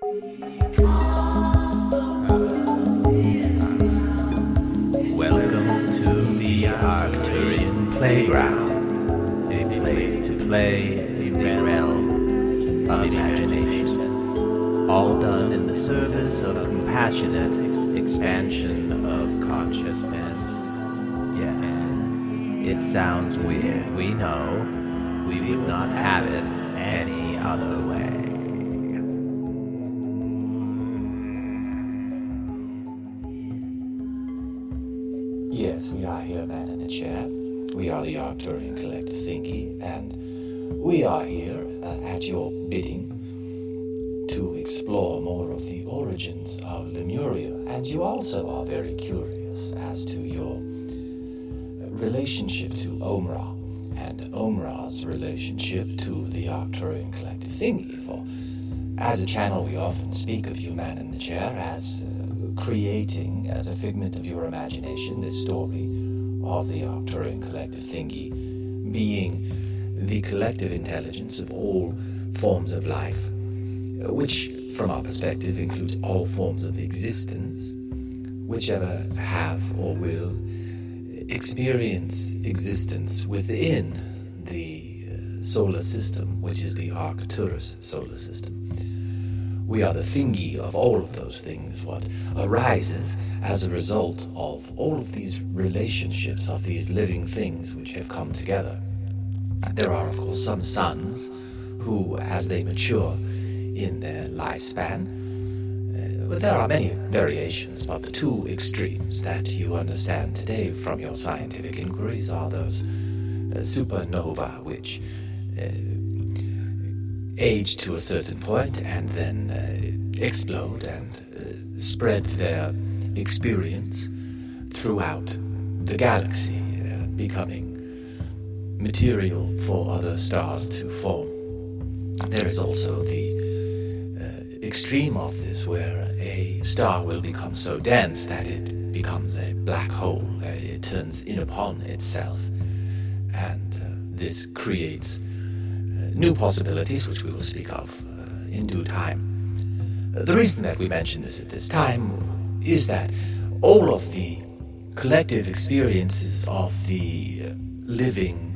Welcome to the Arcturian Playground, a place to play in the realm of imagination, all done in the service of compassionate expansion of consciousness. Yes, it sounds weird, we know. We would not have it any other way. Yes, we are here, man in the chair. We are the Arcturian Collective Thingy, and we are here at your bidding to explore more of the origins of Lemuria. And you also are very curious as to your relationship to Omra, and Omra's relationship to the Arcturian Collective Thingy. For as a channel, we often speak of you, man in the chair, as creating, as a figment of your imagination, this story of the Arcturian Collective Thingy being the collective intelligence of all forms of life, which, from our perspective, includes all forms of existence, whichever have or will experience existence within the solar system, which is the Arcturus solar system. We are the thingy of all of those things, what arises as a result of all of these relationships of these living things which have come together. There are, of course, some suns who, as they mature in their lifespan, but there are many variations, but the two extremes that you understand today from your scientific inquiries are those supernovae, which age to a certain point and then explode and spread their experience throughout the galaxy, becoming material for other stars to form. There is also the extreme of this, where a star will become so dense that it becomes a black hole. It turns in upon itself, and this creates new possibilities, which we will speak of in due time. The reason that we mention this at this time is that all of the collective experiences of the living,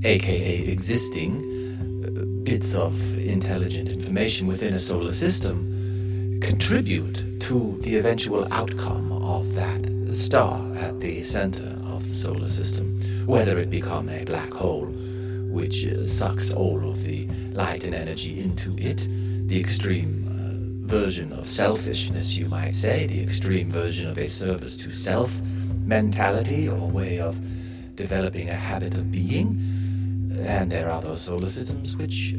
aka existing, bits of intelligent information within a solar system contribute to the eventual outcome of that star at the center of the solar system, whether it become a black hole which sucks all of the light and energy into it, the extreme version of selfishness, you might say, the extreme version of a service to self mentality or way of developing a habit of being. And there are those solar systems which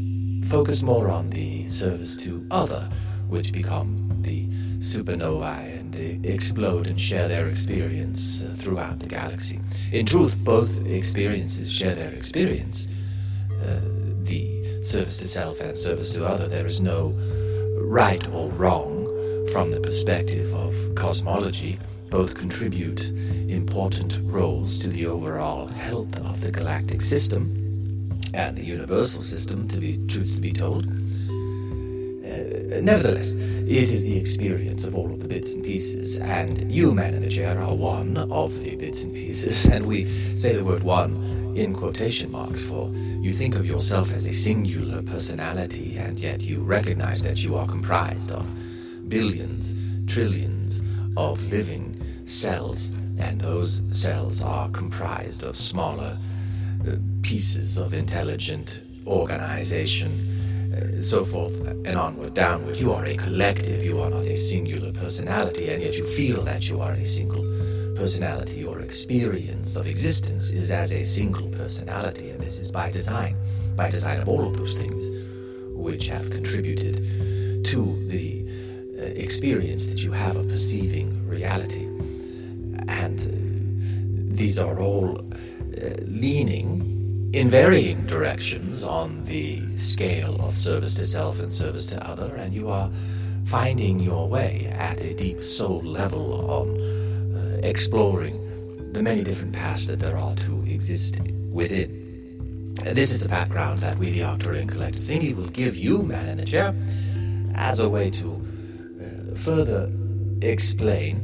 focus more on the service to other, which become the supernovae and explode and share their experience throughout the galaxy. In truth, both experiences share their experience. The service to self and service to other. There is no right or wrong from the perspective of cosmology. Both contribute important roles to the overall health of the galactic system and the universal system, to be truth to be told. Nevertheless, it is the experience of all of the bits and pieces, and you, man in the chair, are one of the bits and pieces, and we say the word one in quotation marks, for you think of yourself as a singular personality, and yet you recognize that you are comprised of billions, trillions of living cells, and those cells are comprised of smaller pieces of intelligent organization, so forth and onward, downward. You are a collective, you are not a singular personality, and yet you feel that you are a single personality. Your experience of existence is as a single personality, and this is by design of all of those things which have contributed to the experience that you have of perceiving reality. And these are all leaning in varying directions on the scale of service to self and service to other, and you are finding your way at a deep soul level on exploring the many different paths that there are to exist within. This is the background that we, the Arcturian Collective Thingy, will give you, man in the chair, as a way to further explain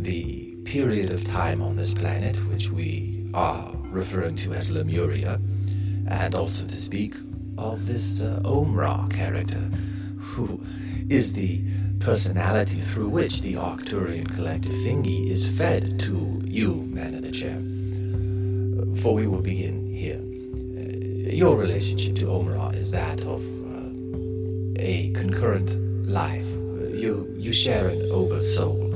the period of time on this planet, which we are referring to as Lemuria, and also to speak of this Omra character, who is the personality through which the Arcturian Collective Thingy is fed to you, man in the chair. For we will begin here. Your relationship to Omra is that of a concurrent life. You share an oversoul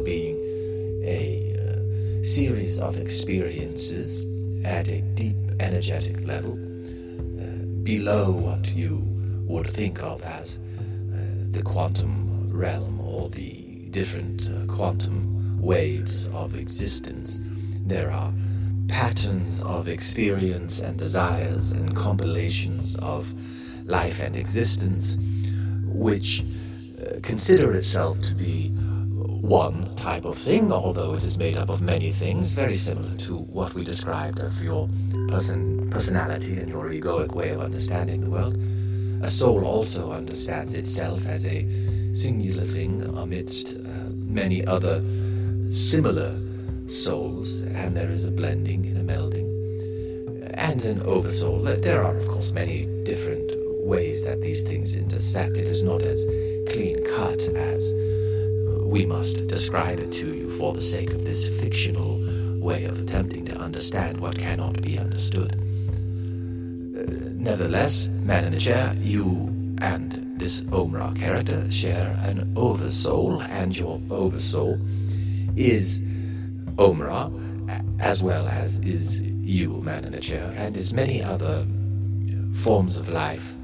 being a series of experiences at a deep energetic level, below what you would think of as the quantum realm or the different quantum waves of existence. There are patterns of experience and desires and compilations of life and existence which consider itself to be one type of thing, although it is made up of many things, very similar to what we described of your personality and your egoic way of understanding the world. A soul also understands itself as a singular thing amidst many other similar souls, and there is a blending and a melding. And an oversoul. There are, of course, many different ways that these things intersect. It is not as clean-cut as we must describe it to you for the sake of this fictional way of attempting to understand what cannot be understood. Nevertheless, man in the chair, you and this Omra character share an oversoul, and your oversoul is Omra, as well as is you, man in the chair, and is many other forms of life,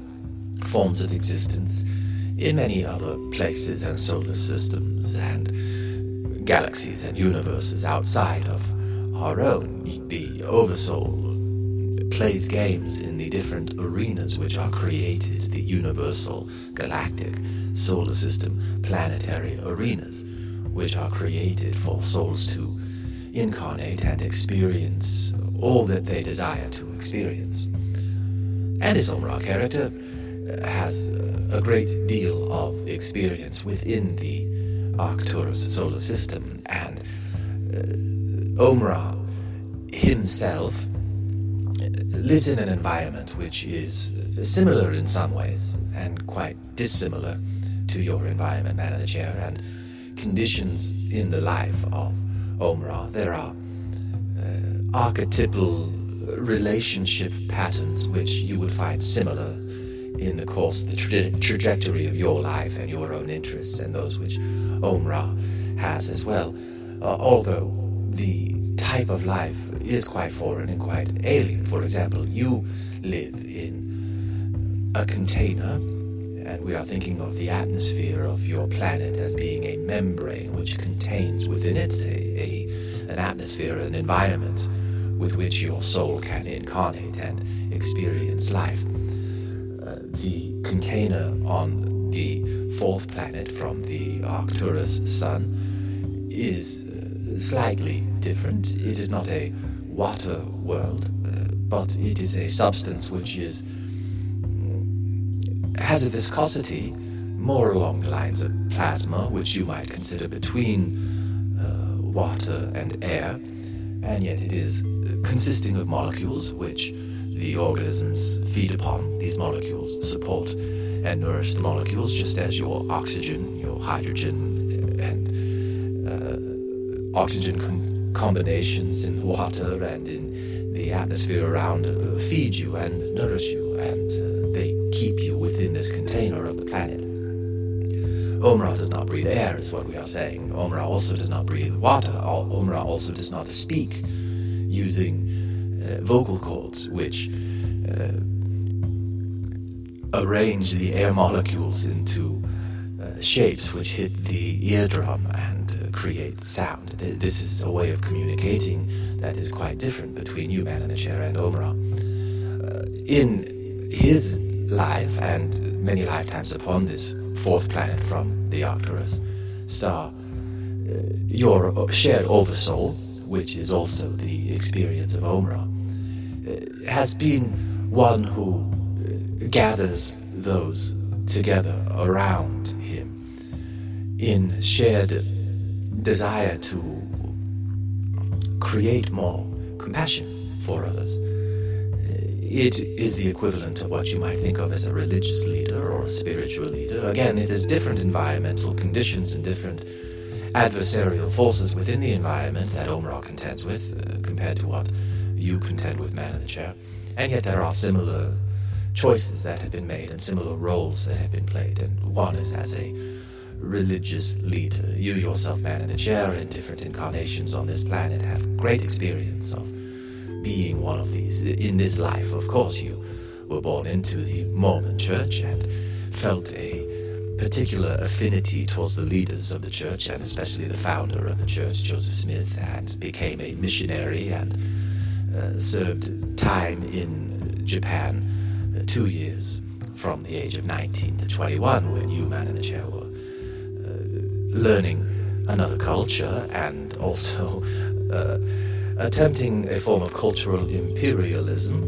forms of existence, in many other places and solar systems and galaxies and universes outside of our own. The Oversoul plays games in the different arenas which are created, the universal, galactic, solar system, planetary arenas, which are created for souls to incarnate and experience all that they desire to experience. And this Omra character has a great deal of experience within the Arcturus solar system, and Omra himself lives in an environment which is similar in some ways and quite dissimilar to your environment, man in the chair, and conditions in the life of Omra. There are archetypal relationship patterns which you would find similar in the course, the trajectory of your life and your own interests, and those which Omra has as well. Although the type of life is quite foreign and quite alien. For example, you live in a container, and we are thinking of the atmosphere of your planet as being a membrane which contains within it an atmosphere, an environment with which your soul can incarnate and experience life. The container on the fourth planet from the Arcturus sun is slightly different. It is not a water world, but it is a substance which has a viscosity more along the lines of plasma, which you might consider between water and air, and yet it is consisting of molecules which the organisms feed upon. These molecules support and nourish the molecules, just as your oxygen, your hydrogen, and oxygen combinations in the water and in the atmosphere around feed you and nourish you, and they keep you within this container of the planet. Omra does not breathe air, is what we are saying. Omra also does not breathe water. Omra also does not speak using vocal cords, which arrange the air molecules into shapes which hit the eardrum and create sound. This is a way of communicating that is quite different between you, man in the chair, and Omra. In his life, and many lifetimes upon this fourth planet from the Arcturus star, your shared oversoul, which is also the experience of Omra, has been one who gathers those together around him in shared desire to create more compassion for others. It is the equivalent of what you might think of as a religious leader or a spiritual leader. Again, it is different environmental conditions and different adversarial forces within the environment that Omra contends with compared to what you contend with, Man in the Chair. And yet there are similar choices that have been made and similar roles that have been played. And one is as a religious leader. You yourself, Man in the Chair, in different incarnations on this planet, have great experience of being one of these. In this life, of course, you were born into the Mormon Church and felt a particular affinity towards the leaders of the church, and especially the founder of the church, Joseph Smith, and became a missionary and served time in Japan 2 years from the age of 19 to 21, when you, Man in the Chair, were learning another culture and also attempting a form of cultural imperialism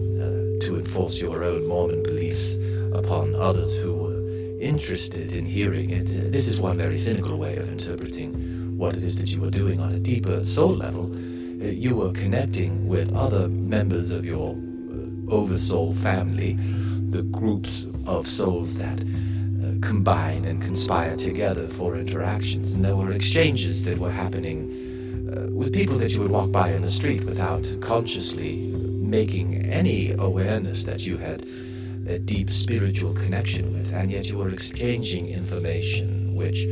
to enforce your own Mormon beliefs upon others who were interested in hearing it. This is one very cynical way of interpreting what it is that you were doing on a deeper soul level. You were connecting with other members of your oversoul family, the groups of souls that combine and conspire together for interactions, and there were exchanges that were happening with people that you would walk by in the street without consciously making any awareness that you had a deep spiritual connection with, and yet you were exchanging information which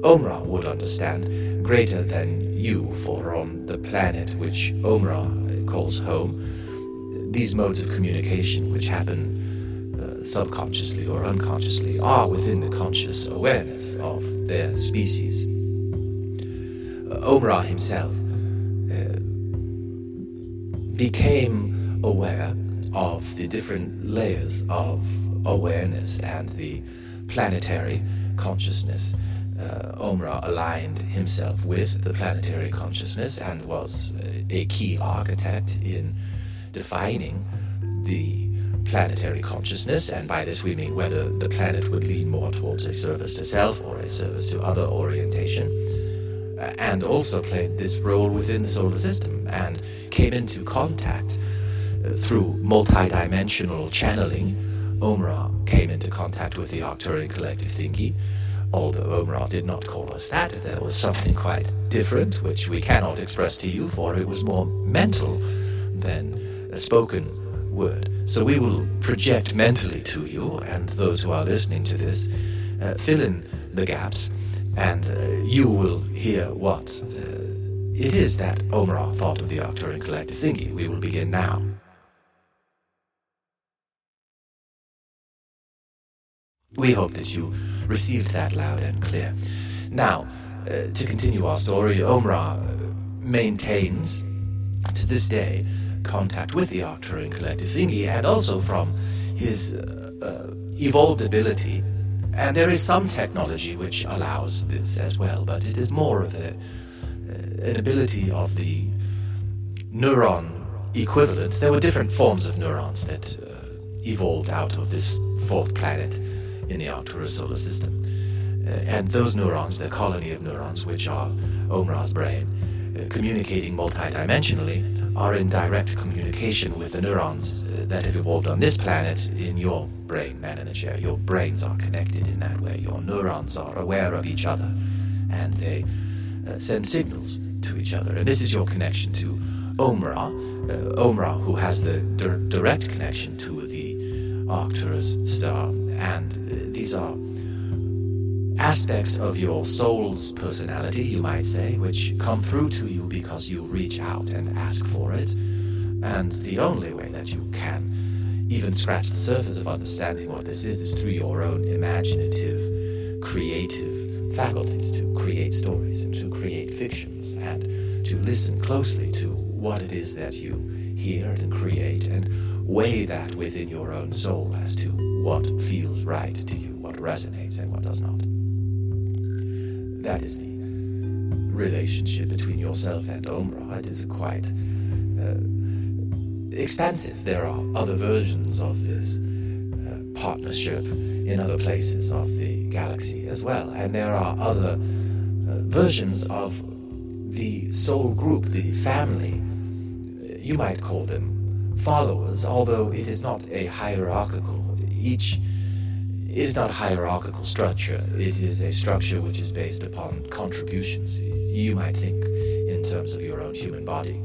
Omra would understand greater than you, for on the planet which Omra calls home, these modes of communication which happen subconsciously or unconsciously are within the conscious awareness of their species. Omra himself became aware of the different layers of awareness and the planetary consciousness. Omra aligned himself with the planetary consciousness and was a key architect in defining the planetary consciousness, and by this we mean whether the planet would lean more towards a service to self or a service to other orientation, and also played this role within the solar system and came into contact through multidimensional channeling. Omra came into contact with the Arcturian Collective Thingy. Although Omra did not call us that, there was something quite different which we cannot express to you, for it was more mental than a spoken word. So we will project mentally to you, and those who are listening to this fill in the gaps, and you will hear what it is that Omra thought of the Arcturian Collective Thingy. We will begin now. We hope that you received that loud and clear. Now, to continue our story, Omra maintains to this day contact with the Arcturian Collective Thingy, and also from his evolved ability. And there is some technology which allows this as well, but it is more of an ability of the neuron equivalent. There were different forms of neurons that evolved out of this fourth planet in the Arcturus solar system. And those neurons, the colony of neurons, which are Omra's brain, communicating multidimensionally, are in direct communication with the neurons that have evolved on this planet in your brain, Man in the Chair. Your brains are connected in that way. Your neurons are aware of each other, and they send signals to each other. And this is your connection to Omra, Omra, who has the direct connection to the Arcturus star. And these are aspects of your soul's personality, you might say, which come through to you because you reach out and ask for it. And the only way that you can even scratch the surface of understanding what this is through your own imaginative, creative faculties to create stories and to create fictions and to listen closely to what it is that you hear and create, and weigh that within your own soul as to what feels right to you, what resonates and what does not. That is the relationship between yourself and Omra. It is quite expansive. There are other versions of this partnership in other places of the galaxy as well. And there are other versions of the soul group, the family. You might call them followers, although it is not a hierarchical. Each is not a hierarchical structure. It is a structure which is based upon contributions. You might think in terms of your own human body.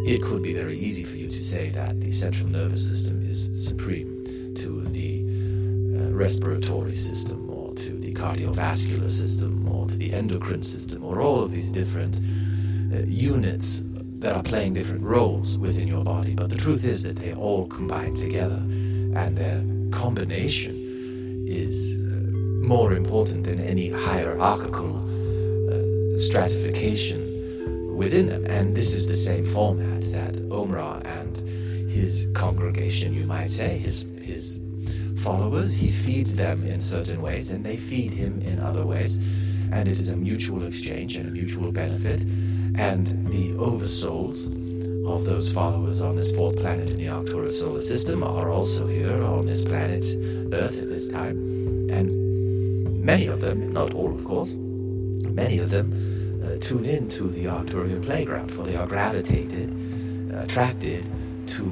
It could be very easy for you to say that the central nervous system is supreme to the respiratory system, or to the cardiovascular system, or to the endocrine system, or all of these different units that are playing different roles within your body. But the truth is that they all combine together, and their combination is more important than any hierarchical stratification within them. And this is the same format that Omra and his congregation, you might say, his followers, he feeds them in certain ways and they feed him in other ways, and it is a mutual exchange and a mutual benefit. And the oversouls of those followers on this fourth planet in the Arcturus solar system are also here on this planet Earth at this time, and many of them, not all of course, many of them tune in to the Arcturian playground, for they are attracted to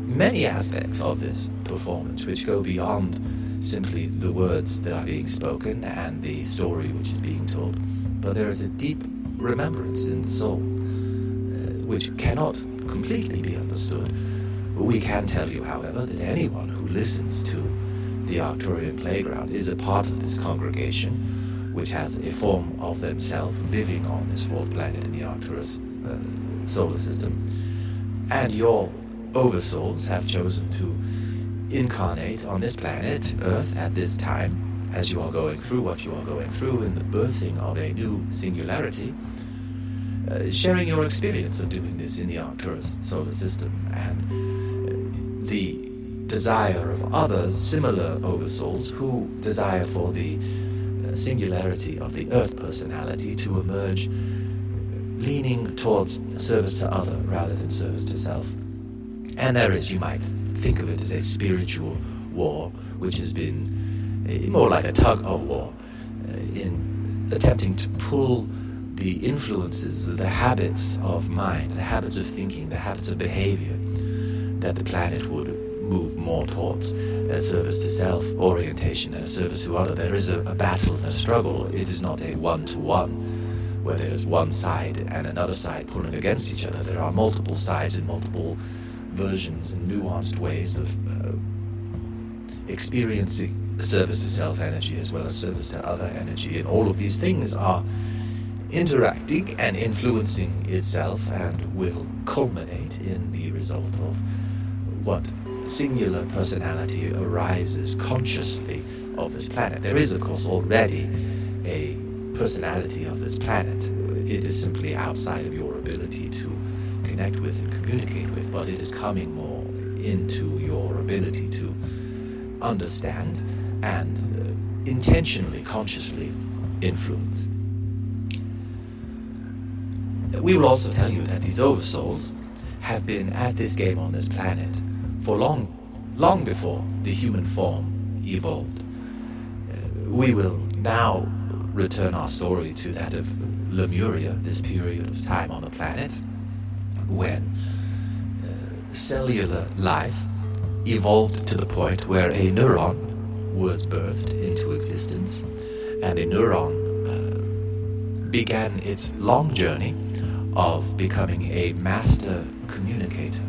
many aspects of this performance which go beyond simply the words that are being spoken and the story which is being told. But there is a deep remembrance in the soul which cannot completely be understood. We can tell you, however, that anyone who listens to the Arcturian playground is a part of this congregation, which has a form of themselves living on this fourth planet in the Arcturus solar system. And your oversouls have chosen to incarnate on this planet Earth at this time, as you are going through what you are going through in the birthing of a new singularity, sharing your experience of doing this in the Arcturus solar system, and the desire of others, similar oversouls, who desire for the singularity of the Earth personality to emerge, leaning towards service to other rather than service to self. And there is, you might think of it as a spiritual war, which has been more like a tug of war in attempting to pull the influences, the habits of mind, the habits of thinking, the habits of behavior, that the planet would move more towards a service to self orientation than a service to other. There is a battle and a struggle. It is not a one-to-one, where there is one side and another side pulling against each other. There are multiple sides and multiple versions and nuanced ways of experiencing service to self energy as well as service to other energy, and all of these things are interacting and influencing itself and will culminate in the result of what singular personality arises consciously of this planet. There is, of course, already a personality of this planet. It is simply outside of your ability to connect with and communicate with, but it is coming more into your ability to understand and intentionally, consciously influence. We will also tell you that these oversouls have been at this game on this planet for long before the human form evolved. We will now return our story to that of Lemuria, this period of time on the planet when cellular life evolved to the point where a neuron was birthed into existence, and a neuron began its long journey of becoming a master communicator,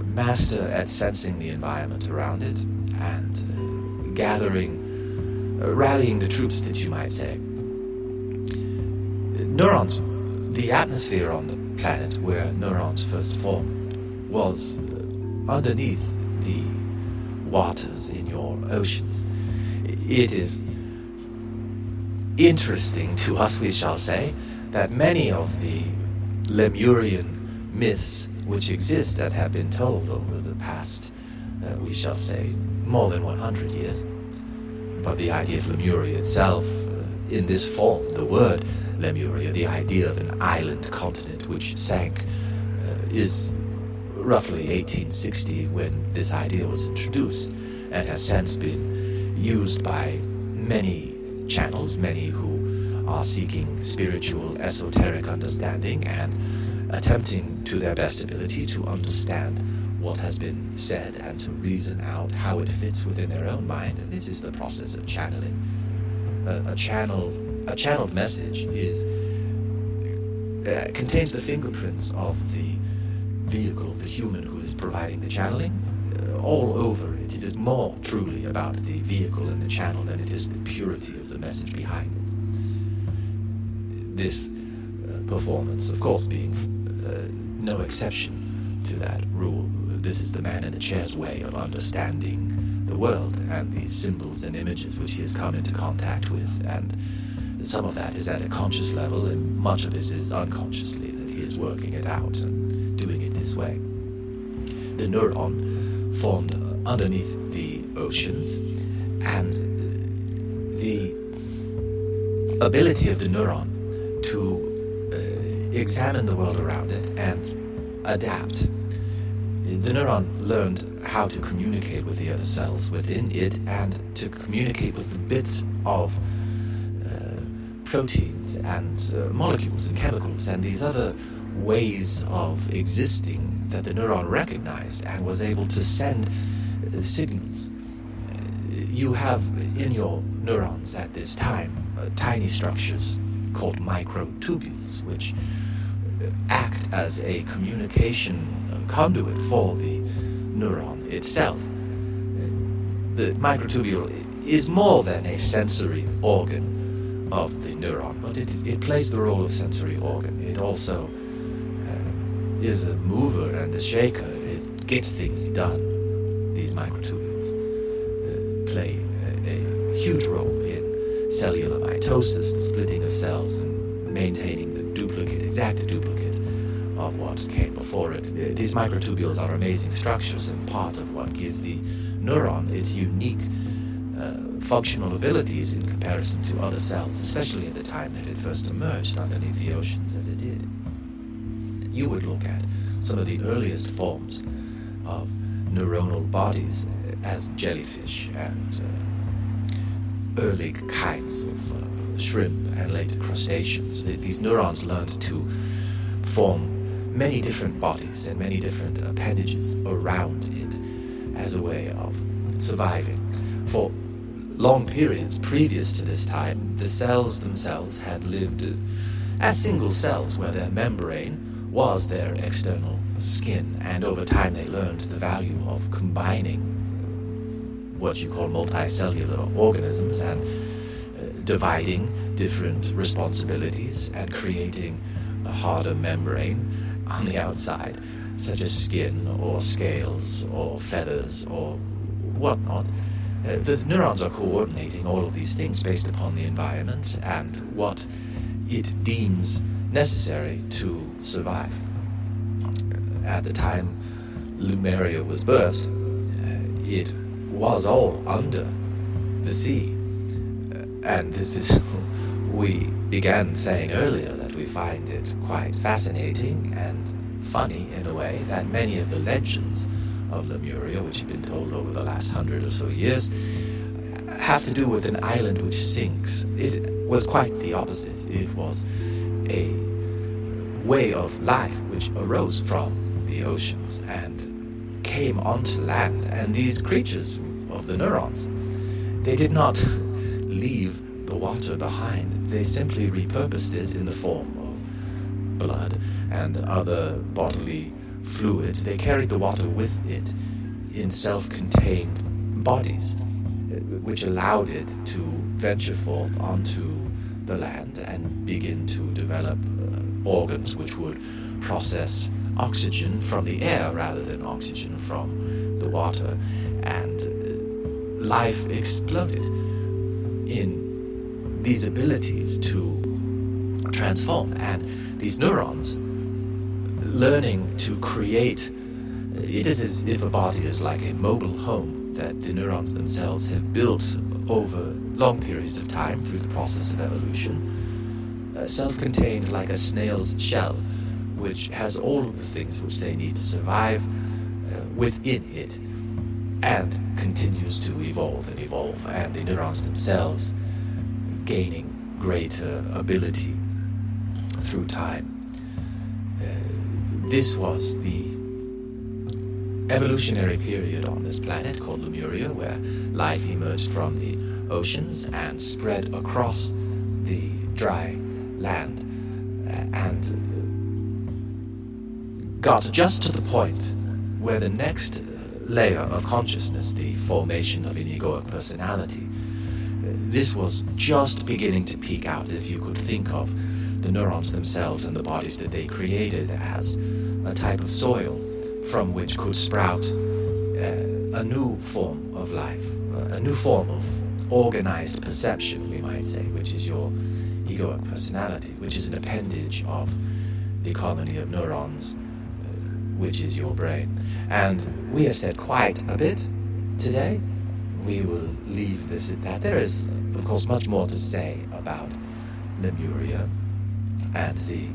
master at sensing the environment around it and rallying the troops, that you might say. Neurons, the atmosphere on the planet where neurons first formed, was underneath the waters in your oceans. It is interesting to us, we shall say, that many of the Lemurian myths which exist that have been told over the past, we shall say, more than 100 years. But the idea of Lemuria itself, in this form, the word Lemuria, the idea of an island continent which sank, is roughly 1860 when this idea was introduced, and has since been used by many channels, many who are seeking spiritual, esoteric understanding and attempting to their best ability to understand what has been said and to reason out how it fits within their own mind. This is the process of channeling. A channeled message contains the fingerprints of the vehicle, the human who is providing the channeling, all over it. It is more truly about the vehicle and the channel than it is the purity of the message behind it. This performance, of course, being no exception to that rule. This is the man in the chair's way of understanding the world and the symbols and images which he has come into contact with, and some of that is at a conscious level, and much of it is unconsciously that he is working it out and doing it this way. The neuron formed underneath the oceans, and the ability of the neuron to examine the world around it and adapt. The neuron learned how to communicate with the other cells within it and to communicate with the bits of proteins and molecules and chemicals and these other ways of existing that the neuron recognized and was able to send signals. You have in your neurons at this time tiny structures called microtubules, which act as a communication conduit for the neuron itself. The microtubule is more than a sensory organ of the neuron, but it plays the role of sensory organ. It also is a mover and a shaker. It gets things done. These microtubules play a huge role in cellular mitosis, the splitting of cells, and maintaining the exact duplicate of what came before it. These microtubules are amazing structures and part of what give the neuron its unique functional abilities in comparison to other cells, especially at the time that it first emerged underneath the oceans as it did. You would look at some of the earliest forms of neuronal bodies as jellyfish and early kinds of shrimp and later crustaceans. These neurons learned to form many different bodies and many different appendages around it as a way of surviving. For long periods previous to this time, the cells themselves had lived as single cells where their membrane was their external skin, and over time they learned the value of combining what you call multicellular organisms and dividing different responsibilities and creating a harder membrane on the outside, such as skin or scales or feathers or whatnot. The neurons are coordinating all of these things based upon the environment and what it deems necessary to survive. At the time Lemuria was birthed, it was all under the sea. And this is, we began saying earlier that we find it quite fascinating and funny in a way that many of the legends of Lemuria, which have been told over the last 100 or so years, have to do with an island which sinks. It was quite the opposite. It was a way of life which arose from the oceans and came onto land. And these creatures of the neurons, they did not leave the water behind. They simply repurposed it in the form of blood and other bodily fluids. They carried the water with it in self-contained bodies, which allowed it to venture forth onto the land and begin to develop organs which would process oxygen from the air rather than oxygen from the water. And life exploded in these abilities to transform, and these neurons learning to create. It is as if a body is like a mobile home that the neurons themselves have built over long periods of time through the process of evolution, self-contained like a snail's shell, which has all of the things which they need to survive within it, and continues to evolve, and the neurons themselves gaining greater ability through time. This was the evolutionary period on this planet called Lemuria, where life emerged from the oceans and spread across the dry land and got just to the point where the next layer of consciousness, the formation of an egoic personality, this was just beginning to peak out. If you could think of the neurons themselves and the bodies that they created as a type of soil from which could sprout a new form of life, a new form of organized perception, we might say, which is your egoic personality, which is an appendage of the colony of neurons, which is your brain. And we have said quite a bit today. We will leave this at that. There is, of course, much more to say about Lemuria and the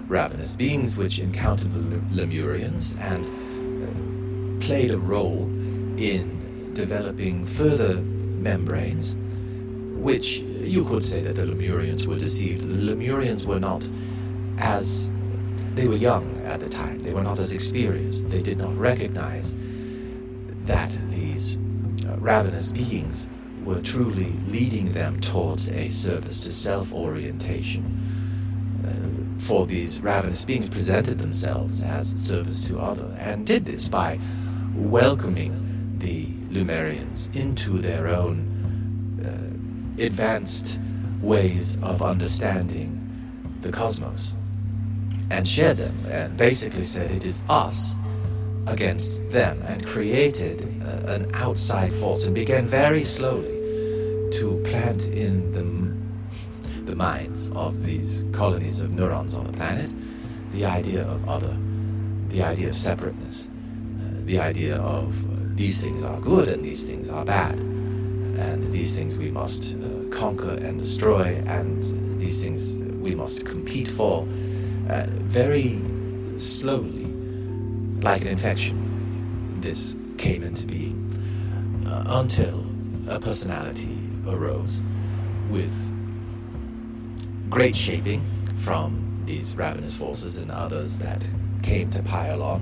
ravenous beings which encountered the Lemurians and played a role in developing further membranes, which you could say that the Lemurians were deceived. The Lemurians were not as... They were young at the time. They were not as experienced. They did not recognize that these ravenous beings were truly leading them towards a service to self-orientation. For these ravenous beings presented themselves as service to other, and did this by welcoming the Lemurians into their own advanced ways of understanding the cosmos, and shared them, and basically said it is us against them, and created an outside force, and began very slowly to plant in the minds of these colonies of neurons on the planet the idea of other, the idea of separateness, the idea of these things are good and these things are bad, and these things we must conquer and destroy, and these things we must compete for. Very slowly, like an infection, this came into being until a personality arose with great shaping from these ravenous forces and others that came to pile on,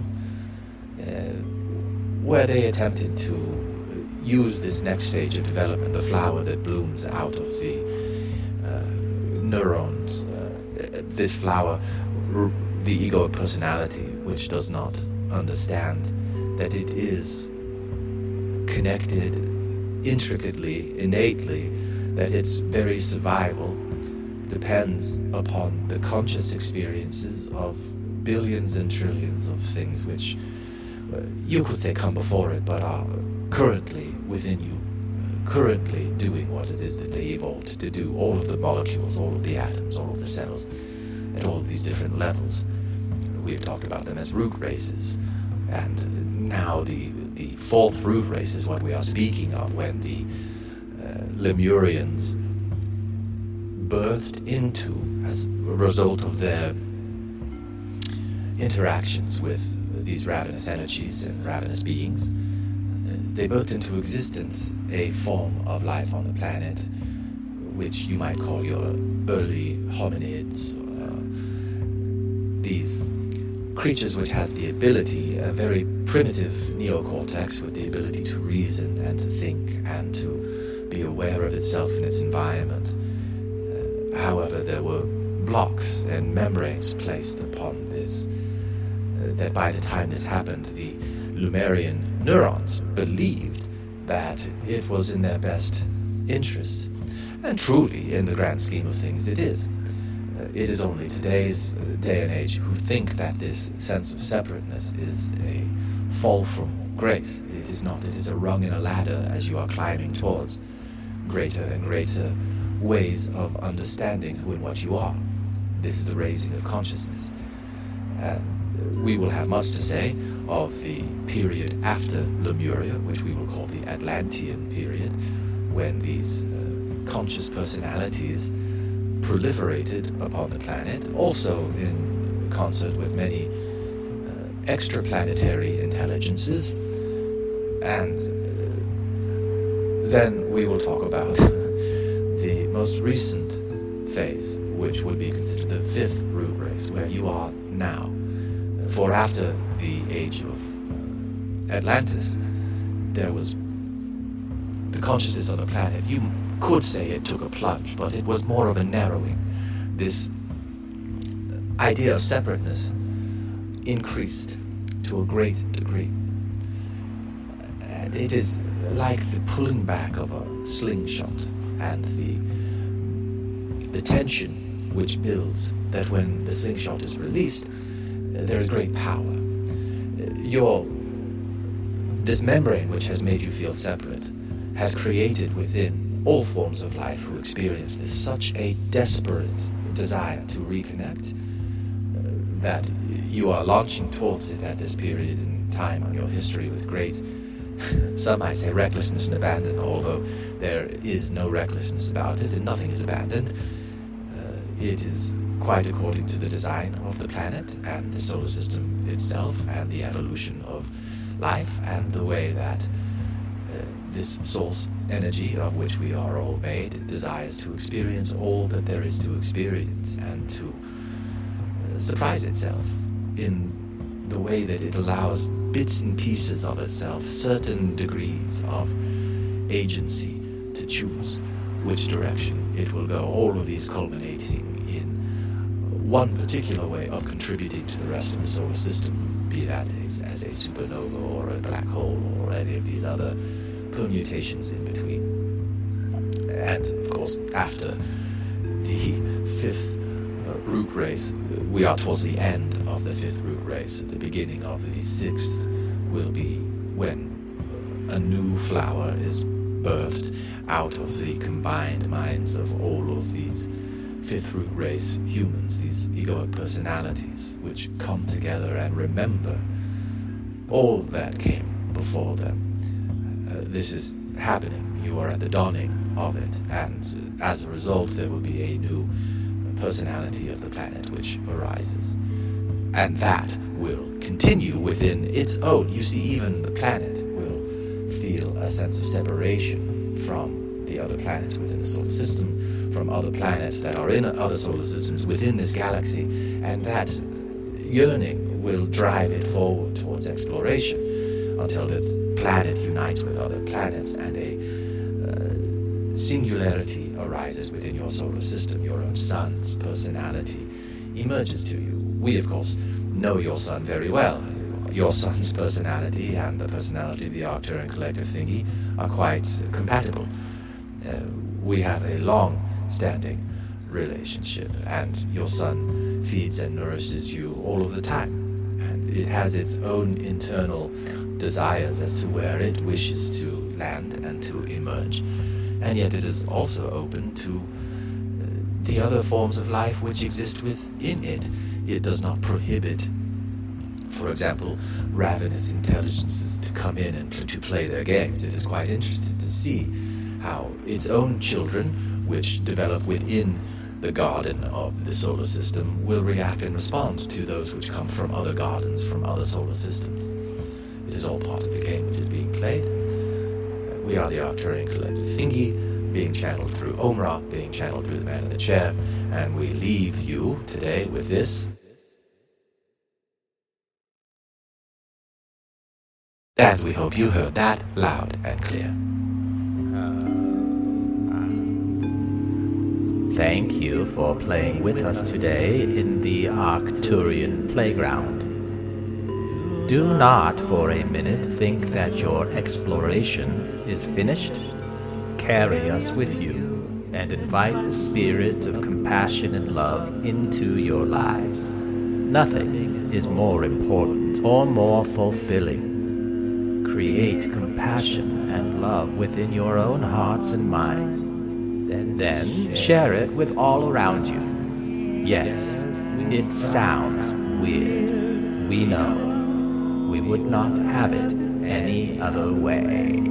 where they attempted to use this next stage of development, the flower that blooms out of the neurons, this flower, the egoic personality, which does not understand that it is connected intricately, innately, that its very survival depends upon the conscious experiences of billions and trillions of things which you could say come before it, but are currently within you, currently doing what it is that they evolved to do. All of the molecules, all of the atoms, all of the cells, at all of these different levels. We've talked about them as root races, and now the fourth root race is what we are speaking of, when the Lemurians birthed into, as a result of their interactions with these ravenous energies and ravenous beings, they birthed into existence a form of life on the planet, which you might call your early hominids, these creatures which had the ability, a very primitive neocortex with the ability to reason and to think and to be aware of itself and its environment. However, there were blocks and membranes placed upon this, that by the time this happened, the Lemurian neurons believed that it was in their best interest. And truly, in the grand scheme of things, it is. It is only today's day and age who think that this sense of separateness is a fall from grace. It is not. It is a rung in a ladder as you are climbing towards greater and greater ways of understanding who and what you are. This is the raising of consciousness. We will have much to say of the period after Lemuria, which we will call the Atlantean period, when these conscious personalities proliferated upon the planet, also in concert with many extraplanetary intelligences, and then we will talk about the most recent phase, which would be considered the fifth root race, where you are now. For after the age of Atlantis, there was the consciousness of the planet. You could say it took a plunge, but it was more of a narrowing. This idea of separateness increased to a great degree. And it is like the pulling back of a slingshot and the tension which builds, that when the slingshot is released, there is great power. This membrane which has made you feel separate has created within all forms of life who experience this such a desperate desire to reconnect that you are launching towards it at this period in time on your history with great, some might say, recklessness and abandon, although there is no recklessness about it and nothing is abandoned. It is quite according to the design of the planet and the solar system itself and the evolution of life and the way that this source energy of which we are all made desires to experience all that there is to experience and to surprise itself in the way that it allows bits and pieces of itself, certain degrees of agency to choose which direction it will go, all of these culminating in one particular way of contributing to the rest of the solar system, be that as a supernova or a black hole or any of these other permutations in between. And of course, after the fifth root race, we are towards the end of the fifth root race. At the beginning of the sixth will be when a new flower is birthed out of the combined minds of all of these fifth root race humans, these egoic personalities, which come together and remember all that came before them. This is happening. You are at the dawning of it, and as a result there will be a new personality of the planet which arises. And that will continue within its own. You see, even the planet will feel a sense of separation from the other planets within the solar system, from other planets that are in other solar systems within this galaxy, and that yearning will drive it forward towards exploration until the planet unites with other planets and a singularity arises within your solar system. Your own sun's personality emerges to you. We, of course, know your sun very well. Your sun's personality and the personality of the Arcturian Collective Thingy are quite compatible. We have a long-standing relationship, and your sun feeds and nourishes you all of the time. And it has its own internal desires as to where it wishes to land and to emerge. And yet it is also open to the other forms of life which exist within it. It does not prohibit, for example, ravenous intelligences to come in and to play their games. It is quite interesting to see how its own children, which develop within the garden of the solar system, will react and respond to those which come from other gardens, from other solar systems. It is all part of the game which is being played. We are the Arcturian Collective Thingy, being channeled through Omra, being channeled through the man in the chair, and we leave you today with this. And we hope you heard that loud and clear. Thank you for playing with us today in the Arcturian playground. Do not for a minute think that your exploration is finished. Carry us with you and invite the spirit of compassion and love into your lives. Nothing is more important or more fulfilling. Create compassion and love within your own hearts and minds. Then share it with all around you. Yes, it sounds weird. We know. We would not have it any other way.